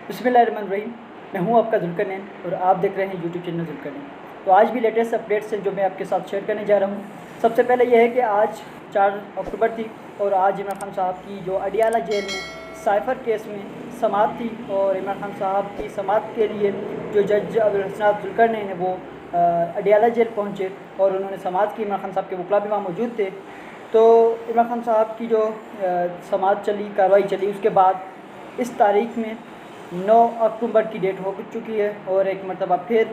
बिस्मिल्लाहिर्रहमानिर्रहीम। मैं हूं आपका जुल्करनैन और आप देख रहे हैं यूट्यूब चैनल जुल्करनैन। तो आज भी लेटेस्ट अपडेट्स हैं जो मैं आपके साथ शेयर करने जा रहा हूं। सबसे पहले यह है कि आज 4 अक्टूबर थी और आज इमरान खान साहब की जो अडियाला जेल में साइफ़र केस में समाअत थी और इमरान खान साहब की समाअत के लिए जो जज अब्दुल हसन जुल्करनैन है वो अडियाला जेल पहुँचे और उन्होंने समाअत की। इमरान खान साहब के वकील भी वहाँ मौजूद थे। तो इमरान खान साहब की जो समाअत चली, कार्रवाई चली, उसके बाद इस तारीख़ में 9 अक्टूबर की डेट हो चुकी है और एक मरतबा फिर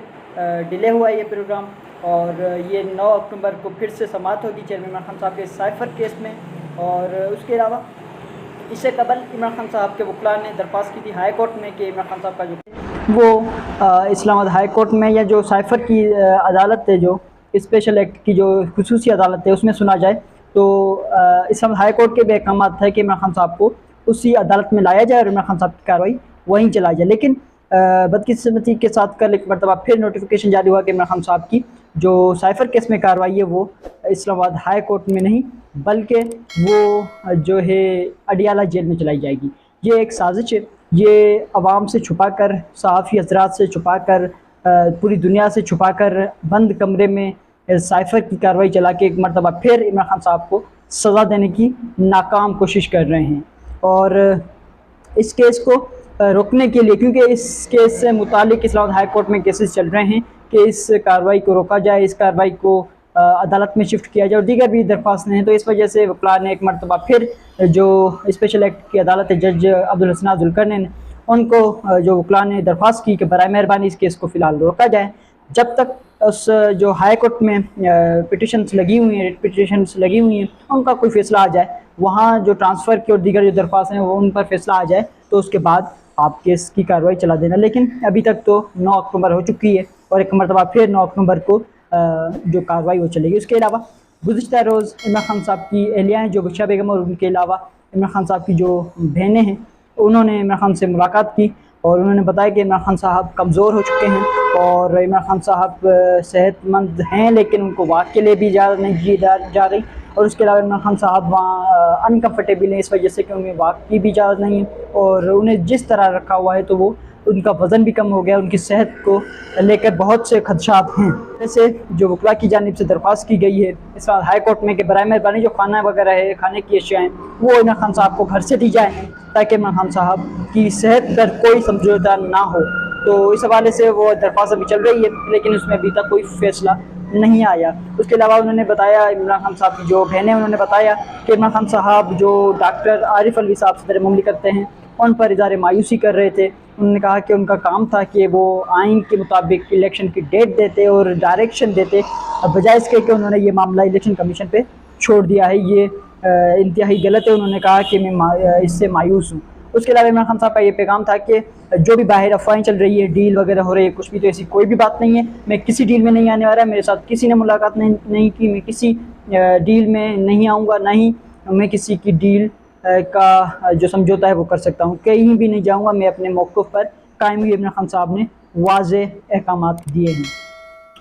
डिले हुआ ये प्रोग्राम और ये 9 अक्टूबर को फिर से समाअत होगी चेयरमैन इमरान खान साहब के साइफ़र केस में। और उसके अलावा इससे कबल इमरान खान साहब के वकील ने दरख्वास्त की थी हाई कोर्ट में कि इमरान खान साहब का जो वो इस्लामाबाद हाई कोर्ट में या जो साइफ़र की अदालत है, जो स्पेशल एक्ट की जो खुसूसी अदालत है, उसमें सुना जाए। तो इस्लामाबाद हाई कोर्ट के भी अहकाम है कि इमरान खान साहब को उसी अदालत में लाया जाए और इमरान खान साहब की कार्रवाई वहीं चलाई जाए। लेकिन बदकिस्मती के साथ कल एक मरतबा फिर नोटिफिकेशन जारी हुआ कि इमरान खान साहब की जो साइफ़र केस में कार्रवाई है वो इस्लामाबाद हाई कोर्ट में नहीं बल्कि वो जो है अडियाला जेल में चलाई जाएगी। ये एक साजिश है, ये अवाम से छुपा कर, सहाफ़ी हज़रात से छुपा कर, पूरी दुनिया से छुपा कर बंद कमरे में साइफ़र की कार्रवाई चला के एक मरतबा फिर इमरान खान साहब को सज़ा देने की नाकाम कोशिश कर रहे हैं। और इस केस को रोकने के लिए, क्योंकि इस केस से मुतालिक इस्लामाबाद हाई कोर्ट में केसेस चल रहे हैं कि इस कार्रवाई को रोका जाए, इस कार्रवाई को अदालत में शिफ्ट किया जाए और दीगर भी दरख्वास्त हैं। तो इस वजह से वकील ने एक मरतबा फिर जो स्पेशल एक्ट की अदालत है, जज अब्दुल हसन जुल्करनैन, उनको जो वकील ने दरख्वास्त की कि बराए मेहरबानी इस केस को फ़िलहाल रोका जाए जब तक उस जो हाई कोर्ट में पिटिशन्स लगी हुई हैं, रिट पिटिशन्स लगी हुई हैं, उनका कोई फ़ैसला आ जाए, वहाँ जो ट्रांसफ़र की और दीगर जो दरख्वास्त हैं वो उन पर फ़ैसला आ जाए तो उसके बाद आप केस की कार्रवाई चला देना। लेकिन अभी तक तो 9 अक्टूबर हो चुकी है और एक मरतबा फिर 9 अक्टूबर को जो कार्रवाई वो चलेगी। उसके अलावा गुज़िश्ता रोज़ इमरान खान साहब की अहलिया हैं जो बुशरा बेगम और उनके अलावा इमरान खान साहब की जो बहनें हैं, उन्होंने इमरान खान से मुलाकात की और उन्होंने बताया कि इमरान खान साहब कमज़ोर हो चुके हैं और इमरान खान साहब सेहतमंद हैं लेकिन उनको वॉक के लिए भी इजाज़त नहीं दी जा रही। और उसके अलावा इमरान खान साहब वहाँ अनकम्फर्टेबल हैं इस वजह से कि उन्हें वॉक की भी इजाज़त नहीं है और उन्हें जिस तरह रखा हुआ है तो वो उनका वज़न भी कम हो गया, उनकी सेहत को लेकर बहुत से खदशात हैं। जैसे जो वकील की जानिब से दरख्वास्त की गई है इस हाई कोर्ट में कि बराए मेहरबानी जो खाना वगैरह है, खाने की अशिया हैं, वो इमरान खान साहब को घर से दी जाए ताकि इमरान खान साहब की सेहत पर कोई समझौता ना हो। तो इस हवाले से वो दरख्वास्त अभी चल रही है लेकिन उसमें अभी तक कोई फ़ैसला नहीं आया। उसके अलावा उन्होंने बताया, इमरान खान साहब की जो बहनें, उन्होंने बताया कि इमरान खान साहब जो डॉक्टर आरिफ अलवी साहब से दरमूमली करते हैं उन पर इज़हार मायूसी कर रहे थे। उन्होंने कहा कि उनका काम था कि वो आइन के मुताबिक इलेक्शन की डेट देते और डायरेक्शन देते, बजाय इसके कि उन्होंने ये मामला इलेक्शन कमीशन पे छोड़ दिया है। ये इंतहाई गलत है। उन्होंने कहा कि मैं इससे मायूस हूँ। उसके अलावा इमरान खान साहब का ये पैगाम था कि जो भी बाहर अफवाहें चल रही है, डील वगैरह हो रही है, कुछ भी, तो ऐसी कोई भी बात नहीं है। मैं किसी डील में नहीं आने वाला, मेरे साथ किसी ने मुलाकात नहीं की, मैं किसी डील में नहीं आऊँगा, ना ही मैं किसी की डील का जो समझौता है वो कर सकता हूँ। कहीं भी नहीं जाऊँगा, मैं अपने मौक़िफ़ पर कायम हुई। इमरान खान साहब ने वाज़ेह अहकामात दिए हैं।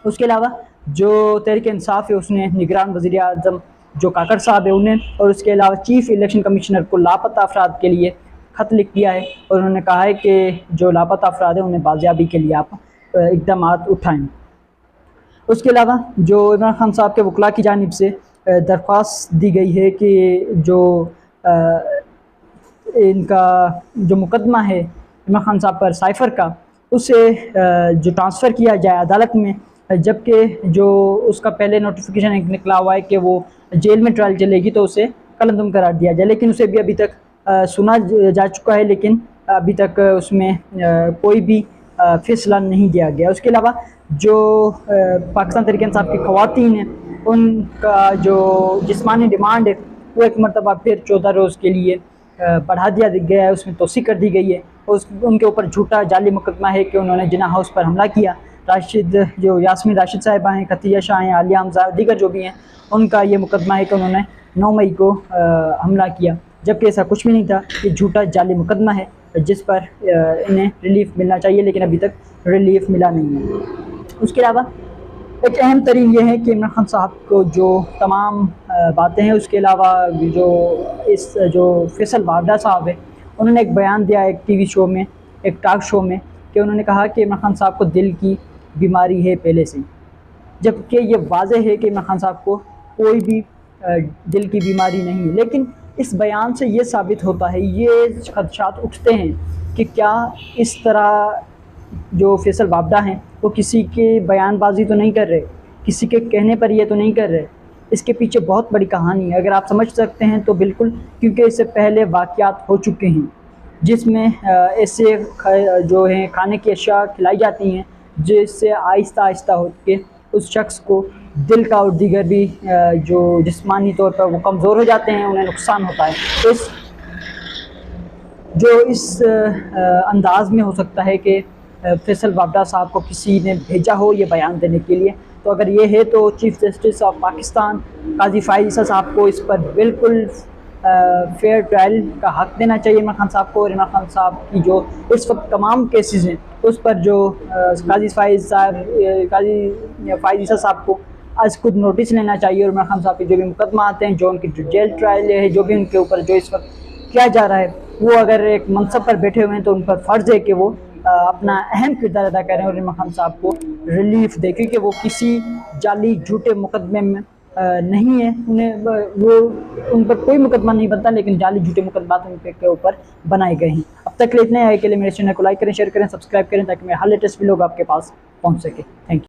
उसके अलावा जो तहरीक इंसाफ़ है उसने निगरान वज़ीर आज़म जो काकड़ साहब है उन्हें और उसके अलावा चीफ़ इलेक्शन कमिश्नर को लापता अफराद के लिए ख़त लिख दिया है और उन्होंने कहा है कि जो लापता अफराद हैं उन्हें बाजियाबी के लिए आप इक़दाम उठाएँ। उसके अलावा जो इमरान खान साहब के वकील की जानिब से दरख्वास्त दी गई है कि जो इनका जो मुकदमा है इमरान खान साहब पर साइफ़र का, उसे जो ट्रांसफ़र किया जाए अदालत में, जबकि जो उसका पहले नोटिफिकेशन निकला हुआ है कि वो जेल में ट्रायल चलेगी तो उसे कलअदम करार दिया जाए। लेकिन उसे भी अभी तक सुना जा चुका है लेकिन अभी तक उसमें कोई भी फ़ैसला नहीं दिया गया। उसके अलावा जो पाकिस्तान तहरीक इंसाफ़ की ख़वातीन हैं उनका जो जिस्मानी डिमांड है वो एक मरतबा फिर 14 रोज़ के लिए बढ़ा दिया गया है, उसमें तोसी कर दी गई है। उनके ऊपर झूठा जाली मुकदमा है कि उन्होंने जिना हाउस पर हमला किया। राशिद जो यास्मीन राशिद साहिबा हैं, खतीजा शाह हैं, आलिया हमजा, दीगर जो भी हैं, उनका ये मुकदमा है कि उन्होंने 9 मई को हमला किया, जबकि ऐसा कुछ भी नहीं था। ये झूठा जाली मुकदमा है जिस पर इन्हें रिलीफ़ मिलना चाहिए लेकिन अभी तक रिलीफ़ मिला नहीं है। उसके अलावा एक अहम तरीन ये है कि इमरान खान साहब को जो तमाम बातें हैं, उसके अलावा जो फैसल वारदा साहब है उन्होंने एक बयान दिया एक TV शो में एक टॉक शो में कि उन्होंने कहा कि इमरान खान साहब को दिल की बीमारी है पहले से ही, जबकि ये वाज़ेह है कि इमरान खान साहब को कोई भी दिल की बीमारी नहीं है। लेकिन इस बयान से ये साबित होता है, ये खदशात उठते हैं कि क्या इस तरह जो फैसल वाबडा हैं वो किसी के बयानबाजी तो नहीं कर रहे, किसी के कहने पर ये तो नहीं कर रहे। इसके पीछे बहुत बड़ी कहानी है, अगर आप समझ सकते हैं तो बिल्कुल, क्योंकि इससे पहले वाक़यात हो चुके हैं जिसमें ऐसे जो हैं खाने की अशिया खिलाई जाती हैं जिससे आहिस्ता आहिस्ता होकर उस शख्स को दिल का और दीगर भी जो जिस्मानी तौर पर वो कमज़ोर हो जाते हैं, उन्हें नुकसान होता है। तो इस अंदाज़ में हो सकता है कि फैसल वाबडा साहब को किसी ने भेजा हो ये बयान देने के लिए। तो अगर ये है तो चीफ़ जस्टिस ऑफ पाकिस्तान काजी फ़ाइज़ ईसा साहब को इस पर बिल्कुल फेयर ट्रायल का हक़ देना चाहिए इमरान खान साहब को। और इमरान खान साहब की जो इस वक्त तमाम केसेस हैं उस पर जो काजी फ़ाइज़ ईसा साहब को आज खुद नोटिस लेना चाहिए। और इमरान खान साहब के जो भी मुकदमा आते हैं, जो उनकी जो जेल ट्रायल है, जो भी उनके ऊपर जो इस वक्त किया जा रहा है, वो अगर एक मनसब पर बैठे हुए हैं तो उन पर फ़र्ज़ है कि वो अपना अहम किरदार अदा करें और इमरान खान साहब को रिलीफ़ दें, क्योंकि वो किसी जाली झूठे मुकदमे में नहीं है। उन पर कोई मुकदमा नहीं बनता, लेकिन जाली झूठे मुकदमा उनके ऊपर बनाए गए हैं। अब तक के लिए इतने आए के लिए मेरे चैनल को लाइक करें, शेयर करें, सब्सक्राइब करें, ताकि मेरे हर लेटेस्ट वीडियो आपके पास पहुँच सके। Thank you.